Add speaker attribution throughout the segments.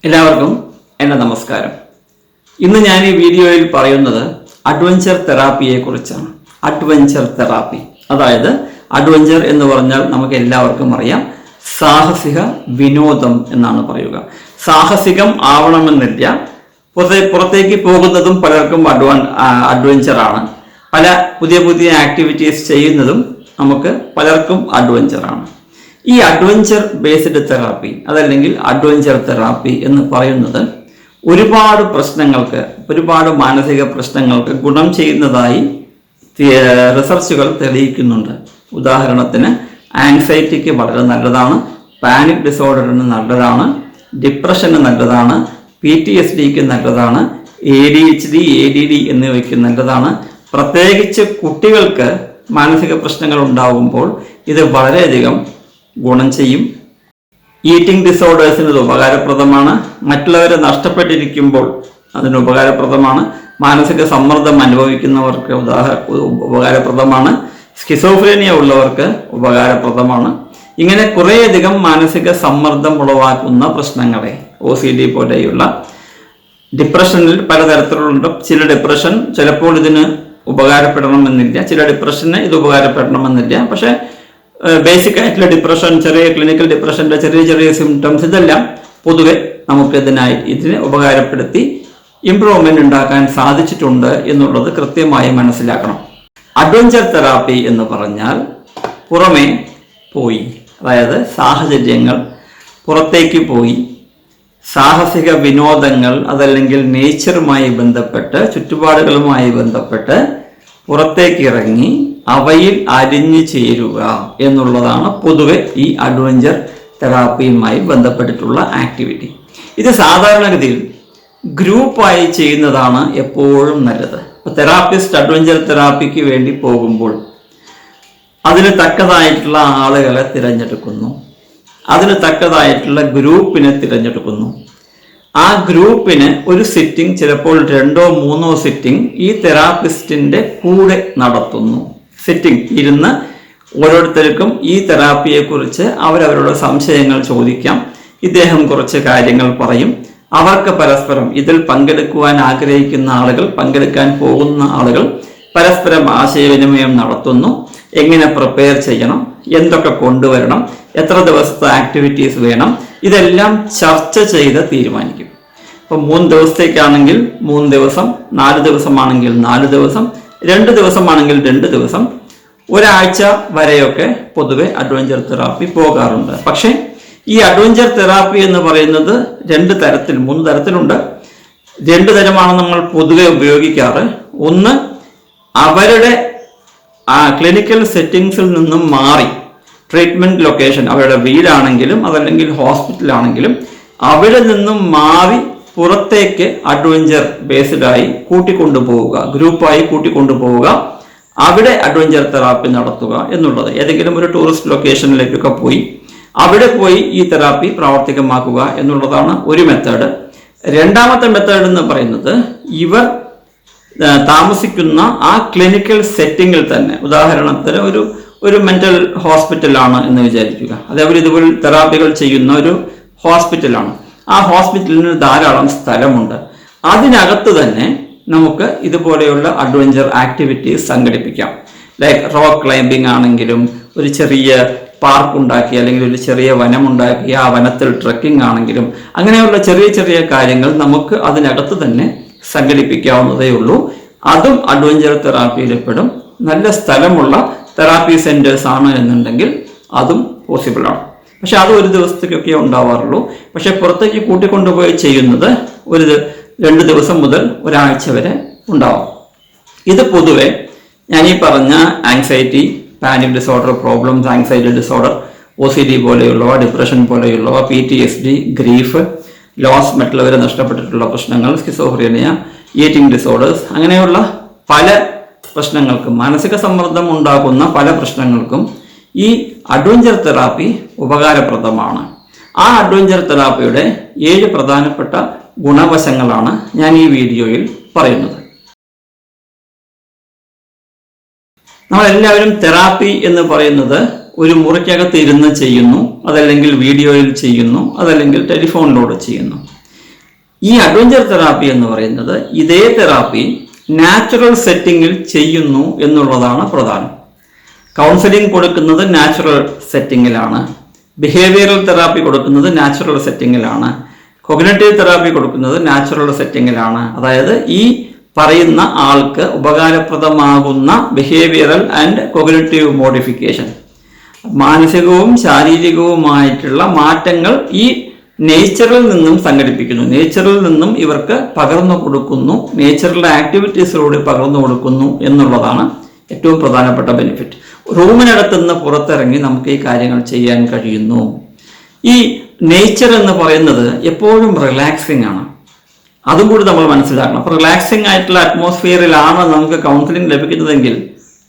Speaker 1: എല്ലാവർക്കും എൻ്റെ നമസ്കാരം. ഇന്ന് ഞാൻ ഈ വീഡിയോയിൽ പറയുന്നത് അഡ്വഞ്ചർ തെറാപ്പിയെ കുറിച്ചാണ്. അഡ്വഞ്ചർ തെറാപ്പി, അതായത് അഡ്വഞ്ചർ എന്ന് പറഞ്ഞാൽ നമുക്ക് എല്ലാവർക്കും അറിയാം, സാഹസിക വിനോദം എന്നാണ് പറയുക. സാഹസികം ആവണമെന്നില്ല, പുറത്തേക്ക് പോകുന്നതും പലർക്കും അഡ്വഞ്ചറാണ്. പല പുതിയ പുതിയ ആക്ടിവിറ്റീസ് ചെയ്യുന്നതും നമുക്ക് പലർക്കും അഡ്വഞ്ചറാണ്. ഈ അഡ്വഞ്ചർ ബേസ്ഡ് തെറാപ്പി അതല്ലെങ്കിൽ അഡ്വഞ്ചർ തെറാപ്പി എന്ന് പറയുന്നത് ഒരുപാട് പ്രശ്നങ്ങൾക്ക്, ഒരുപാട് മാനസിക പ്രശ്നങ്ങൾക്ക് ഗുണം ചെയ്യുന്നതായി റിസർച്ചുകൾ തെളിയിക്കുന്നുണ്ട്. ഉദാഹരണത്തിന് ആൻസൈറ്റിക്ക് വളരെ നല്ലതാണ്, പാനിക് ഡിസോർഡറിന് നല്ലതാണ്, ഡിപ്രഷന് നല്ലതാണ്, PTSDക്ക് നല്ലതാണ്, ADHD, ADD എന്നിവയ്ക്ക് നല്ലതാണ്. പ്രത്യേകിച്ച് കുട്ടികൾക്ക് മാനസിക പ്രശ്നങ്ങൾ ഉണ്ടാകുമ്പോൾ ഇത് വളരെയധികം ഗുണം ചെയ്യും. ഈറ്റിംഗ് ഡിസോർഡേഴ്സിന് ഇത് ഉപകാരപ്രദമാണ്. മറ്റുള്ളവരെ നഷ്ടപ്പെട്ടിരിക്കുമ്പോൾ അതിന് ഉപകാരപ്രദമാണ്. മാനസിക സമ്മർദ്ദം അനുഭവിക്കുന്നവർക്ക് ഉപകാരപ്രദമാണ്. സ്കിസോഫ്രീനിയ ഉള്ളവർക്ക് ഉപകാരപ്രദമാണ്. ഇങ്ങനെ കുറേയധികം മാനസിക സമ്മർദ്ദം ഉളവാക്കുന്ന പ്രശ്നങ്ങളെ, OCD പോലെയുള്ള ഡിപ്രഷനിൽ പലതരത്തിലുണ്ട്. ചില ഡിപ്രഷൻ ചിലപ്പോൾ ഇതിന് ഉപകാരപ്പെടണമെന്നില്ല, ചില ഡിപ്രഷന് ഇത് ഉപകാരപ്പെടണമെന്നില്ല. പക്ഷെ ബേസിക് ആയിട്ടുള്ള ഡിപ്രഷൻ, ചെറിയ ക്ലിനിക്കൽ ഡിപ്രഷന്റെ ചെറിയ സിംറ്റംസ്, ഇതെല്ലാം പൊതുവെ നമുക്ക് ഇതിനെ ഉപകാരപ്പെടുത്തി ഇംപ്രൂവ്മെന്റ് ഉണ്ടാക്കാൻ സാധിച്ചിട്ടുണ്ട് എന്നുള്ളത് കൃത്യമായി മനസ്സിലാക്കണം. അഡ്വഞ്ചർ തെറാപ്പി എന്ന് പറഞ്ഞാൽ പുറമേ പോയി, അതായത് സാഹചര്യങ്ങൾ, പുറത്തേക്ക് പോയി സാഹസിക വിനോദങ്ങൾ അതല്ലെങ്കിൽ നേച്ചറുമായി ബന്ധപ്പെട്ട്, ചുറ്റുപാടുകളുമായി ബന്ധപ്പെട്ട് പുറത്തേക്ക് ഇറങ്ങി അവയിൽ അലിഞ്ഞു ചേരുക എന്നുള്ളതാണ് പൊതുവെ ഈ അഡ്വഞ്ചർ തെറാപ്പിയുമായി ബന്ധപ്പെട്ടിട്ടുള്ള ആക്ടിവിറ്റി. ഇത് സാധാരണഗതിയിൽ ഗ്രൂപ്പായി ചെയ്യുന്നതാണ് എപ്പോഴും നല്ലത്. തെറാപ്പിസ്റ്റ് അഡ്വഞ്ചർ തെറാപ്പിക്ക് വേണ്ടി പോകുമ്പോൾ അതിന് തക്കതായിട്ടുള്ള ആളുകളെ തിരഞ്ഞെടുക്കുന്നു, അതിന് തക്കതായിട്ടുള്ള ഗ്രൂപ്പിനെ തിരഞ്ഞെടുക്കുന്നു. ആ ഗ്രൂപ്പിന് ഒരു സിറ്റിംഗ്, ചിലപ്പോൾ 2 or 3 സിറ്റിംഗ് ഈ തെറാപ്പിസ്റ്റിന്റെ കൂടെ നടത്തുന്നു. സിറ്റിംഗ് ഇരുന്ന് ഓരോരുത്തർക്കും ഈ തെറാപ്പിയെ കുറിച്ച് അവരവരുടെ സംശയങ്ങൾ ചോദിക്കാം. ഇദ്ദേഹം കുറച്ച് കാര്യങ്ങൾ പറയും. അവർക്ക് പരസ്പരം ഇതിൽ പങ്കെടുക്കുവാൻ ആഗ്രഹിക്കുന്ന ആളുകൾ, പങ്കെടുക്കാൻ പോകുന്ന ആളുകൾ പരസ്പരം ആശയവിനിമയം നടത്തുന്നു. എങ്ങനെ പ്രിപ്പയർ ചെയ്യണം, എന്തൊക്കെ കൊണ്ടുവരണം, എത്ര ദിവസത്തെ ആക്ടിവിറ്റീസ് വേണം, ഇതെല്ലാം ചർച്ച ചെയ്ത് തീരുമാനിക്കും. ഇപ്പം 3 ദിവസത്തേക്കാണെങ്കിൽ 3 ദിവസം, 4 ദിവസമാണെങ്കിൽ 4 ദിവസം, 2 ദിവസമാണെങ്കിൽ 2 ദിവസം, ഒരാഴ്ച വരെയൊക്കെ പൊതുവെ അഡ്വഞ്ചർ തെറാപ്പി പോകാറുണ്ട്. പക്ഷേ ഈ അഡ്വഞ്ചർ തെറാപ്പി എന്ന് പറയുന്നത് 3 തരത്തിലുണ്ട്. 2 തരമാണ് നമ്മൾ പൊതുവെ ഉപയോഗിക്കാറ്. ഒന്ന്, അവരുടെ ക്ലിനിക്കൽ സെറ്റിങ്സിൽ നിന്നും മാറി ട്രീറ്റ്മെന്റ് ലൊക്കേഷൻ, അവരുടെ വീടാണെങ്കിലും അതല്ലെങ്കിൽ ഹോസ്പിറ്റലാണെങ്കിലും അവിടെ നിന്നും മാറി പുറത്തേക്ക് അഡ്വഞ്ചർ ബേസ്ഡായി കൂട്ടിക്കൊണ്ടുപോവുക, ഗ്രൂപ്പായി കൂട്ടിക്കൊണ്ടുപോവുക, അവിടെ അഡ്വഞ്ചർ തെറാപ്പി നടത്തുക എന്നുള്ളത്. ഏതെങ്കിലും ഒരു ടൂറിസ്റ്റ് ലൊക്കേഷനിലേക്കൊക്കെ പോയി അവിടെ പോയി ഈ തെറാപ്പി പ്രാവർത്തികമാക്കുക എന്നുള്ളതാണ് ഒരു മെത്തേഡ്. രണ്ടാമത്തെ മെത്തേഡ് എന്ന് പറയുന്നത് ഇവർ താമസിക്കുന്ന ആ ക്ലിനിക്കൽ സെറ്റിങ്ങിൽ തന്നെ, ഉദാഹരണത്തിന് ഒരു മെന്റൽ ഹോസ്പിറ്റലാണ് എന്ന് വിചാരിക്കുക. അതേപോലെ ഇതുപോലെ തെറാപ്പികൾ ചെയ്യുന്ന ഒരു ഹോസ്പിറ്റലാണ്. ആ ഹോസ്പിറ്റലിന് ധാരാളം സ്ഥലമുണ്ട്. അതിനകത്ത് തന്നെ നമുക്ക് ഇതുപോലെയുള്ള അഡ്വഞ്ചർ ആക്ടിവിറ്റീസ് സംഘടിപ്പിക്കാം. ലൈക്ക് റോക്ക് ക്ലൈംബിംഗ് ആണെങ്കിലും, ഒരു ചെറിയ പാർക്ക് ഉണ്ടാക്കി അല്ലെങ്കിൽ ഒരു ചെറിയ വനമുണ്ടാക്കി ആ വനത്തിൽ ട്രെക്കിംഗ് ആണെങ്കിലും, അങ്ങനെയുള്ള ചെറിയ കാര്യങ്ങൾ നമുക്ക് അതിനകത്ത് തന്നെ സംഘടിപ്പിക്കാവുന്നതേ ഉള്ളൂ. അതും അഡ്വഞ്ചർ തെറാപ്പിയിൽപ്പെടും. നല്ല സ്ഥലമുള്ള തെറാപ്പി സെന്റേഴ്സ് ആണ് എന്നുണ്ടെങ്കിൽ അതും പോസിബിൾ ആണ്. പക്ഷെ അത് ഒരു ദിവസത്തേക്കൊക്കെ ഉണ്ടാവാറുള്ളൂ. പക്ഷെ പുറത്തേക്ക് കൂട്ടിക്കൊണ്ടുപോയി ചെയ്യുന്നത് 2 ദിവസം മുതൽ ഒരാഴ്ച വരെ ഉണ്ടാവും. ഇത് പൊതുവെ ഞാൻ ഈ പറഞ്ഞ anxiety, panic disorder problems, anxiety disorder, OCD പോലെയുള്ളവ, ഡിപ്രഷൻ പോലെയുള്ളവ, PTSD, ഗ്രീഫ്, ലോസ്, മറ്റുള്ളവരെ നഷ്ടപ്പെട്ടിട്ടുള്ള പ്രശ്നങ്ങൾ, സ്കിസോഫ്രീനിയ, ഈറ്റിംഗ് ഡിസോർഡേഴ്സ്, അങ്ങനെയുള്ള പല പ്രശ്നങ്ങൾക്കും, മാനസിക സമ്മർദ്ദം ഉണ്ടാക്കുന്ന പല പ്രശ്നങ്ങൾക്കും ഈ അഡ്വഞ്ചർ തെറാപ്പി ഉപകാരപ്രദമാണ്. ആ അഡ്വഞ്ചർ തെറാപ്പിയുടെ 7 പ്രധാനപ്പെട്ട ഗുണവശങ്ങളാണ് ഞാൻ ഈ വീഡിയോയിൽ പറയുന്നത്. നമ്മളെല്ലാവരും തെറാപ്പി എന്ന് പറയുന്നത് ഒരു മുറിക്കകത്ത് ഇരുന്ന് ചെയ്യുന്നു, അതല്ലെങ്കിൽ വീഡിയോയിൽ ചെയ്യുന്നു, അതല്ലെങ്കിൽ ടെലിഫോണിലൂടെ ചെയ്യുന്നു. ഈ അഡ്വഞ്ചർ തെറാപ്പി എന്ന് പറയുന്നത് ഇതേ തെറാപ്പി നാച്ചുറൽ സെറ്റിങ്ങിൽ ചെയ്യുന്നു എന്നുള്ളതാണ് പ്രധാനം. കൗൺസിലിംഗ് കൊടുക്കുന്നത് നാച്ചുറൽ സെറ്റിങ്ങിലാണ്, ബിഹേവിയറൽ തെറാപ്പി കൊടുക്കുന്നത് നാച്ചുറൽ സെറ്റിങ്ങിലാണ്, കൊഗ്നിറ്റീവ് തെറാപ്പി കൊടുക്കുന്നത് നാച്ചുറൽ സെറ്റിങ്ങിലാണ്. അതായത് ഈ പറയുന്ന ആൾക്ക് ഉപകാരപ്രദമാകുന്ന ബിഹേവിയറൽ ആൻഡ് കൊഗ്നിറ്റീവ് മോഡിഫിക്കേഷൻ, മാനസികവും ശാരീരികവുമായിട്ടുള്ള മാറ്റങ്ങൾ ഈ നേച്ചറിൽ നിന്നും സംഘടിപ്പിക്കുന്നു, നേച്ചറിൽ നിന്നും ഇവർക്ക് പകർന്നു കൊടുക്കുന്നു, നേച്ചറിലെ ആക്ടിവിറ്റീസിലൂടെ പകർന്നു കൊടുക്കുന്നു എന്നുള്ളതാണ് ഏറ്റവും പ്രധാനപ്പെട്ട ബെനിഫിറ്റ്. റൂമിനകത്തുനിന്ന് പുറത്തിറങ്ങി നമുക്ക് ഈ കാര്യങ്ങൾ ചെയ്യാൻ കഴിയുന്നു. ഈ നേച്ചർ എന്ന് പറയുന്നത് എപ്പോഴും റിലാക്സിങ് ആണ്, അതും കൂടി നമ്മൾ മനസ്സിലാക്കണം. അപ്പോൾ റിലാക്സിങ് ആയിട്ടുള്ള അറ്റ്മോസ്ഫിയറിലാണ് നമുക്ക് കൗൺസിലിംഗ് ലഭിക്കുന്നതെങ്കിൽ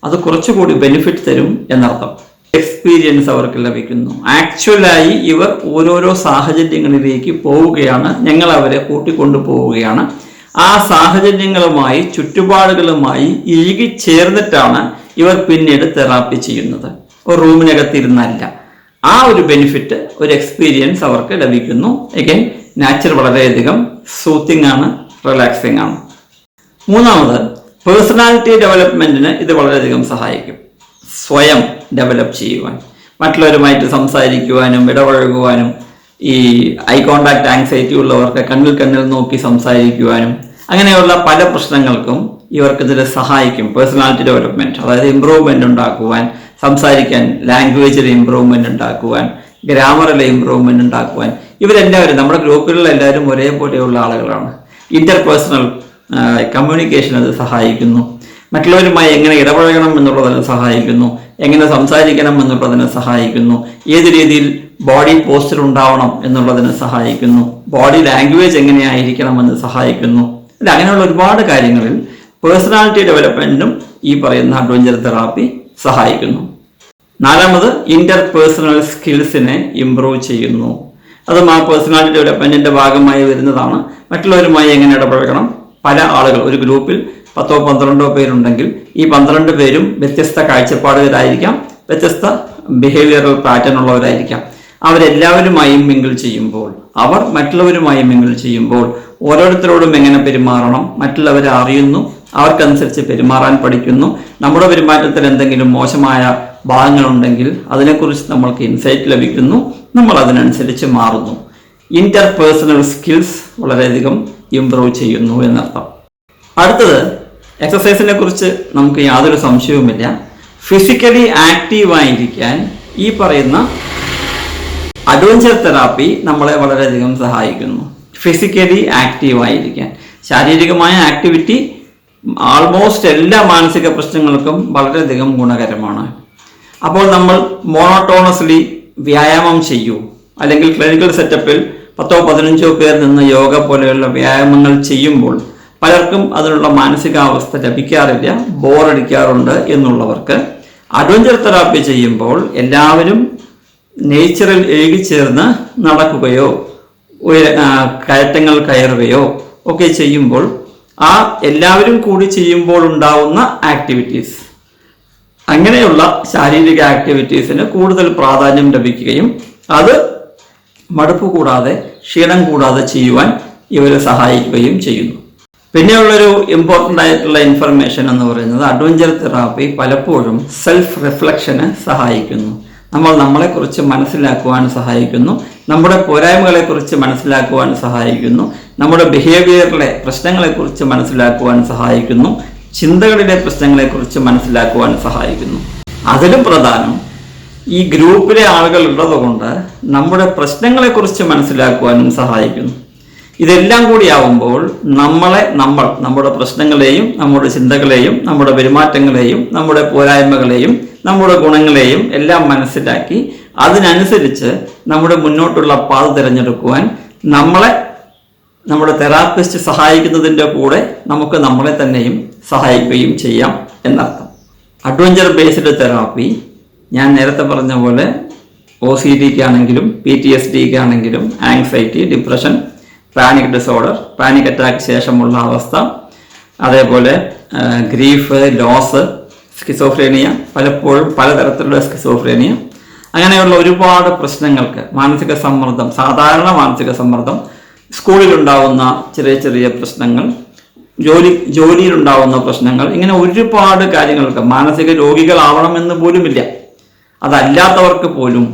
Speaker 1: അത് കുറച്ചുകൂടി ബെനിഫിറ്റ് തരും എന്നർത്ഥം. എക്സ്പീരിയൻസ് അവർക്ക് ലഭിക്കുന്നു. ആക്ച്വലായി ഇവർ ഓരോരോ സാഹചര്യങ്ങളിലേക്ക് പോവുകയാണ്, ഞങ്ങൾ അവരെ കൂട്ടിക്കൊണ്ടു പോവുകയാണ്. ആ സാഹചര്യങ്ങളുമായി ചുറ്റുപാടുകളുമായി ഇഴുകിച്ചേർന്നിട്ടാണ് ഇവർ പിന്നീട് തെറാപ്പി ചെയ്യുന്നത്, ഒരു റൂമിനകത്തിരുന്നല്ല. ആ ഒരു ബെനിഫിറ്റ്, ഒരു എക്സ്പീരിയൻസ് അവർക്ക് ലഭിക്കുന്നു. എഗൈൻ നാച്ചർ വളരെയധികം സൂത്തിങ് ആണ്, റിലാക്സിങ് ആണ്. മൂന്നാമത്, പേഴ്സണാലിറ്റി ഡെവലപ്മെന്റിന് ഇത് വളരെയധികം സഹായിക്കും. സ്വയം ഡെവലപ്പ് ചെയ്യുവാൻ, മറ്റുള്ളവരുമായിട്ട് സംസാരിക്കുവാനും ഇടപഴകുവാനും, ഈ ഐ കോണ്ടാക്ട് ആങ്സൈറ്റി ഉള്ളവർക്ക് കണ്ണിൽ നോക്കി സംസാരിക്കുവാനും, അങ്ങനെയുള്ള പല പ്രശ്നങ്ങൾക്കും ഇവർക്കിതിൽ സഹായിക്കും. പേഴ്സണാലിറ്റി ഡെവലപ്മെന്റ്, അതായത് ഇമ്പ്രൂവ്മെന്റ് ഉണ്ടാക്കുവാൻ, സംസാരിക്കാൻ ലാംഗ്വേജിൽ ഇമ്പ്രൂവ്മെന്റ് ഉണ്ടാക്കുവാൻ, ഗ്രാമറിലെ ഇമ്പ്രൂവ്മെന്റ് ഉണ്ടാക്കുവാൻ. ഇവരെല്ലാവരും, നമ്മുടെ ഗ്രൂപ്പിലുള്ള എല്ലാവരും ഒരേപോലെയുള്ള ആളുകളാണ്. ഇന്റർപേഴ്സണൽ കമ്മ്യൂണിക്കേഷൻ അത് സഹായിക്കുന്നു. മറ്റുള്ളവരുമായി എങ്ങനെ ഇടപഴകണം എന്നുള്ളതിന് സഹായിക്കുന്നു, എങ്ങനെ സംസാരിക്കണം എന്നുള്ളതിന് സഹായിക്കുന്നു, ഏത് രീതിയിൽ ബോഡി പോസ്ചർ ഉണ്ടാവണം എന്നുള്ളതിന് സഹായിക്കുന്നു, ബോഡി ലാംഗ്വേജ് എങ്ങനെയായിരിക്കണമെന്ന് സഹായിക്കുന്നു. അല്ല, അങ്ങനെയുള്ള ഒരുപാട് കാര്യങ്ങളിൽ പേഴ്സണാലിറ്റി ഡെവലപ്മെന്റിനും ഈ പറയുന്ന അഡ്വഞ്ചർ തെറാപ്പി സഹായിക്കുന്നു. നാലാമത്, ഇന്റർപേഴ്സണൽ സ്കിൽസിനെ ഇംപ്രൂവ് ചെയ്യുന്നു. അതും ആ പേഴ്സണാലിറ്റി ഡെവലപ്മെന്റിന്റെ ഭാഗമായി വരുന്നതാണ്. മറ്റുള്ളവരുമായി എങ്ങനെ ഇടപഴകണം, പല ആളുകൾ, ഒരു ഗ്രൂപ്പിൽ 10-12 പേരുണ്ടെങ്കിൽ ഈ 12 പേരും വ്യത്യസ്ത കാഴ്ചപ്പാടുകളായിരിക്കാം, വ്യത്യസ്ത ബിഹേവിയറൽ പാറ്റേൺ ഉള്ളവരായിരിക്കാം. അവരെല്ലാവരുമായും മിങ്കിൾ ചെയ്യുമ്പോൾ, അവർ മറ്റുള്ളവരുമായി മിങ്കിൾ ചെയ്യുമ്പോൾ ഓരോരുത്തരോടും എങ്ങനെ പെരുമാറണം, മറ്റുള്ളവരെ അറിയുന്നു, അവർക്കനുസരിച്ച് പെരുമാറാൻ പഠിക്കുന്നു. നമ്മുടെ പെരുമാറ്റത്തിൽ എന്തെങ്കിലും മോശമായ ഭാഗങ്ങളുണ്ടെങ്കിൽ അതിനെക്കുറിച്ച് നമ്മൾക്ക് ഇൻസൈറ്റ് ലഭിക്കുന്നു, നമ്മൾ അതിനനുസരിച്ച് മാറുന്നു. ഇന്റർപേഴ്സണൽ സ്കിൽസ് വളരെയധികം ഇംപ്രൂവ് ചെയ്യുന്നു എന്നർത്ഥം. അടുത്തത്, എക്സസൈസിനെ കുറിച്ച് നമുക്ക് യാതൊരു സംശയവുമില്ല. ഫിസിക്കലി ആക്റ്റീവായിരിക്കാൻ ഈ പറയുന്ന അഡ്വഞ്ചർ തെറാപ്പി നമ്മളെ വളരെയധികം സഹായിക്കുന്നു. ഫിസിക്കലി ആക്റ്റീവായിരിക്കാൻ, ശാരീരികമായ ആക്ടിവിറ്റി ആൾമോസ്റ്റ് എല്ലാ മാനസിക പ്രശ്നങ്ങൾക്കും വളരെയധികം ഗുണകരമാണ്. അപ്പോൾ നമ്മൾ മോണോട്ടോണസ്ലി വ്യായാമം ചെയ്യൂ, അല്ലെങ്കിൽ ക്ലിനിക്കൽ സെറ്റപ്പിൽ 10-15 പേർ നിന്ന് യോഗ പോലെയുള്ള വ്യായാമങ്ങൾ ചെയ്യുമ്പോൾ പലർക്കും അതിനുള്ള മാനസികാവസ്ഥ ലഭിക്കാറില്ല, ബോറടിക്കാറുണ്ട് എന്നുള്ളവർക്ക് അഡ്വഞ്ചർ തെറാപ്പി ചെയ്യുമ്പോൾ എല്ലാവരും നേച്ചറിൽ ഇഴുകിച്ചേർന്ന് നടക്കുകയോ കയറ്റങ്ങൾ കയറുകയോ ഒക്കെ ചെയ്യുമ്പോൾ ആ എല്ലാവരും കൂടി ചെയ്യുമ്പോൾ ഉണ്ടാവുന്ന ആക്ടിവിറ്റീസ്, അങ്ങനെയുള്ള ശാരീരിക ആക്ടിവിറ്റീസിന് കൂടുതൽ പ്രാധാന്യം ലഭിക്കുകയും അത് മടുപ്പ് കൂടാതെ ക്ഷീണം കൂടാതെ ചെയ്യുവാൻ ഇവരെ സഹായിക്കുകയും ചെയ്യുന്നു. പിന്നെയുള്ളൊരു ഇമ്പോർട്ടൻ്റ് ആയിട്ടുള്ള ഇൻഫർമേഷൻ എന്ന് പറയുന്നത്, അഡ്വഞ്ചർ തെറാപ്പി പലപ്പോഴും സെൽഫ് റിഫ്ലക്ഷന് സഹായിക്കുന്നു. നമ്മൾ നമ്മളെക്കുറിച്ച് മനസ്സിലാക്കുവാൻ സഹായിക്കുന്നു, നമ്മുടെ പോരായ്മകളെക്കുറിച്ച് മനസ്സിലാക്കുവാൻ സഹായിക്കുന്നു, നമ്മുടെ ബിഹേവിയറിലെ പ്രശ്നങ്ങളെക്കുറിച്ച് മനസ്സിലാക്കുവാൻ സഹായിക്കുന്നു, ചിന്തകളിലെ പ്രശ്നങ്ങളെക്കുറിച്ച് മനസ്സിലാക്കുവാൻ സഹായിക്കുന്നു. അതിലും പ്രധാനം, ഈ ഗ്രൂപ്പിലെ ആളുകൾ ഉള്ളതുകൊണ്ട് നമ്മുടെ പ്രശ്നങ്ങളെക്കുറിച്ച് മനസ്സിലാക്കുവാനും സഹായിക്കുന്നു. ഇതെല്ലാം കൂടി ആവുമ്പോൾ നമ്മുടെ പ്രശ്നങ്ങളെയും നമ്മുടെ ചിന്തകളെയും നമ്മുടെ പെരുമാറ്റങ്ങളെയും നമ്മുടെ പോരായ്മകളെയും നമ്മുടെ ഗുണങ്ങളെയും എല്ലാം മനസ്സിലാക്കി അതിനനുസരിച്ച് നമ്മുടെ മുന്നോട്ടുള്ള പാത തിരഞ്ഞെടുക്കുവാൻ നമ്മുടെ തെറാപ്പിസ്റ്റ് സഹായിക്കുന്നതിൻ്റെ കൂടെ നമുക്ക് നമ്മളെ തന്നെയും സഹായിക്കുകയും ചെയ്യാം എന്നർത്ഥം. അഡ്വഞ്ചർ ബേസ്ഡ് തെറാപ്പി ഞാൻ നേരത്തെ പറഞ്ഞ പോലെ OCD-ക്കാണെങ്കിലും PTSD-ക്കാണെങ്കിലും anxiety, depression, panic disorder, panic attack ശേഷമുള്ള അവസ്ഥ, അതേപോലെ ഗ്രീഫ്, ലോസ്, സ്കിസോഫ്രേനിയ, പലപ്പോഴും പലതരത്തിലുള്ള സ്കിസോഫ്രേനിയ, അങ്ങനെയുള്ള ഒരുപാട് പ്രശ്നങ്ങൾക്ക്, മാനസിക സമ്മർദ്ദം, സാധാരണ മാനസിക സമ്മർദ്ദം, സ്കൂളിലുണ്ടാവുന്ന ചെറിയ ചെറിയ പ്രശ്നങ്ങൾ, ജോലിയിലുണ്ടാവുന്ന പ്രശ്നങ്ങൾ, ഇങ്ങനെ ഒരുപാട് കാര്യങ്ങൾക്ക് മാനസിക രോഗികളാവണമെന്ന് പോലുമില്ല, അതല്ലാത്തവർക്ക് പോലും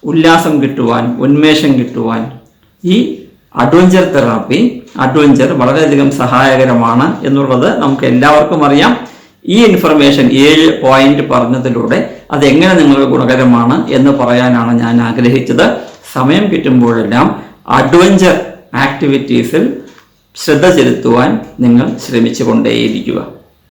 Speaker 1: ഉല്ലാസം കിട്ടുവാൻ, ഉന്മേഷം കിട്ടുവാൻ ഈ അഡ്വഞ്ചർ തെറാപ്പി, അഡ്വഞ്ചർ വളരെയധികം സഹായകരമാണ് എന്നുള്ളത് നമുക്ക് എല്ലാവർക്കും അറിയാം. ഈ ഇൻഫർമേഷൻ 7 പോയിന്റ് പറഞ്ഞതിലൂടെ അതെങ്ങനെ നിങ്ങൾക്ക് ഗുണകരമാണ് എന്ന് പറയാനാണ് ഞാൻ ആഗ്രഹിച്ചത്. സമയം കിട്ടുമ്പോഴെല്ലാം അഡ്വഞ്ചർ ആക്ടിവിറ്റീസിൽ ശ്രദ്ധ ചെലുത്തുവാൻ നിങ്ങൾ ശ്രമിച്ചു കൊണ്ടേയിരിക്കുക.